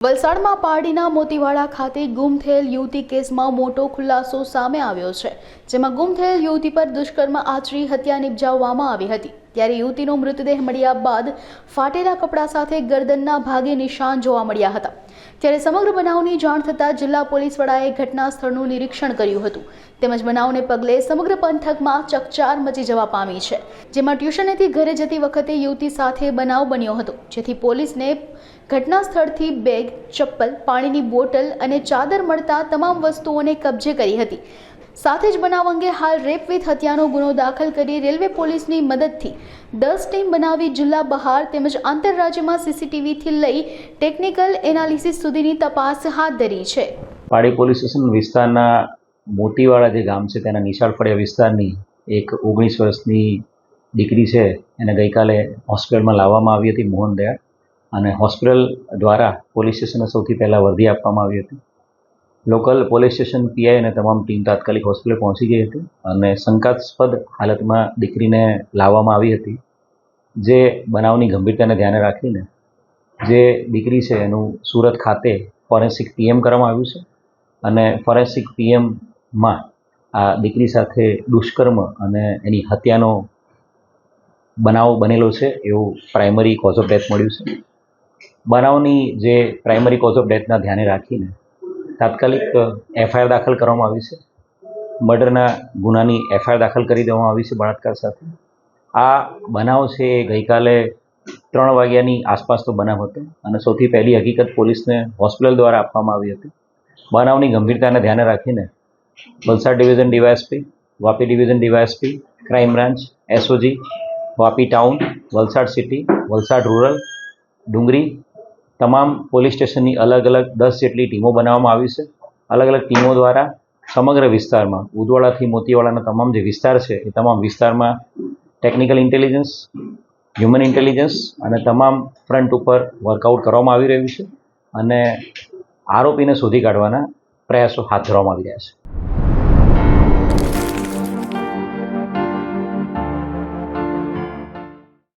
વલસાડમાં પારડીના મોતીવાડા ખાતે ગુમ થયેલ યુવતી કેસમાં મોટો ખુલાસો સામે આવ્યો છે, જેમાં ગુમ થયેલ યુવતી પર દુષ્કર્મ આચરી હત્યા નિપજાવવામાં આવી હતી। ત્યારે યુવતીનો મૃતદેહ મળ્યા બાદ ફાટેલા કપડા સાથે ગરદનના ભાગે નિશાન જોવા મળ્યા હતા। ત્યારે સમગ્ર બનાવની જાણ થતાં જિલ્લા પોલીસ વડાએ ઘટના સ્થળનું નિરીક્ષણ કર્યું હતું, તેમજ બનાવને પગલે સમગ્ર પંથકમાં ચકચાર મચી જવા પામી છે, જેમાં ટ્યુશનેથી ઘરે જતી વખતે યુવતી સાથે બનાવ બન્યો હતો, જેથી પોલીસને ઘટના સ્થળથી બેગ, ચપ્પલ, પાણીની બોટલ અને ચાદર મળતા તમામ વસ્તુઓને કબજે કરી હતી। સાથે જ બનાવ અંગે હાલ રેપ વિથ હત્યાનો ગુનો દાખલ કરી રેલવે પોલીસની મદદથી 10 ટીમ બનાવી જિલ્લા બહાર તેમજ આંતરરાજ્યમાં સીસીટીવીથી લઈ ટેકનિકલ એનાલિસિસ સુધીની તપાસ હાથ ધરી છે। પાડી પોલીસ સ્ટેશન વિસ્તારના મોતીવાડા જે ગામ છે તેના નિશાળ ફળિયા વિસ્તારની એક 19 વર્ષની દીકરી છે, એને ગઈકાલે હોસ્પિટલમાં લાવવામાં આવી હતી મોહન દયાળ, અને હોસ્પિટલ દ્વારા પોલીસ સ્ટેશને સૌથી પહેલાં વર્દી આપવામાં આવી હતી। લોકલ પોલીસ સ્ટેશન પીઆઈ અને તમામ ટીમ તાત્કાલિક હોસ્પિટલ પહોંચી ગઈ હતી અને શંકાસ્પદ હાલતમાં દીકરીને લાવવામાં આવી હતી। જે બનાવની ગંભીરતાને ધ્યાને રાખીને જે દીકરી છે એનું સુરત ખાતે ફોરેન્સિક પીએમ કરવામાં આવ્યું છે, અને ફોરેન્સિક પીએમમાં આ દીકરી સાથે દુષ્કર્મ અને એની હત્યાનો બનાવ બનેલો છે એવું પ્રાઇમરી કોઝ ઓફ ડેથ મળ્યું છે। બનાવની જે પ્રાઇમરી કોઝ ઓફ ડેથના ધ્યાને રાખીને તાત્કાલિક એફઆઈઆર દાખલ કરવામાં આવી છે। મર્ડરના ગુનાની એફઆઈઆર દાખલ કરી દેવામાં આવી છે બળાત્કાર સાથે। આ બનાવ છે એ ગઈકાલે 3 વાગ્યાની આસપાસનો બનાવ હતો, અને સૌથી પહેલી હકીકત પોલીસને હોસ્પિટલ દ્વારા આપવામાં આવી હતી। બનાવની ગંભીરતાને ધ્યાને રાખીને Valsad division DYSP, Vapi division DYSP, crime branch, SOG, Vapi town, Valsad city, Valsad rural, Dungri તમામ પોલીસ સ્ટેશનની અલગ અલગ 10 જેટલી ટીમો બનાવવામાં આવી છે। અલગ અલગ ટીમો દ્વારા સમગ્ર વિસ્તારમાં ઉદવાડાથી મોતીવાડાના તમામ જે વિસ્તાર છે એ તમામ વિસ્તારમાં ટેકનિકલ ઇન્ટેલિજન્સ, હ્યુમન ઇન્ટેલિજન્સ અને તમામ ફ્રન્ટ ઉપર વર્કઆઉટ કરવામાં આવી રહ્યું છે, અને આરોપીને શોધી કાઢવાના પ્રયાસો હાથ ધરવામાં આવી રહ્યા છે।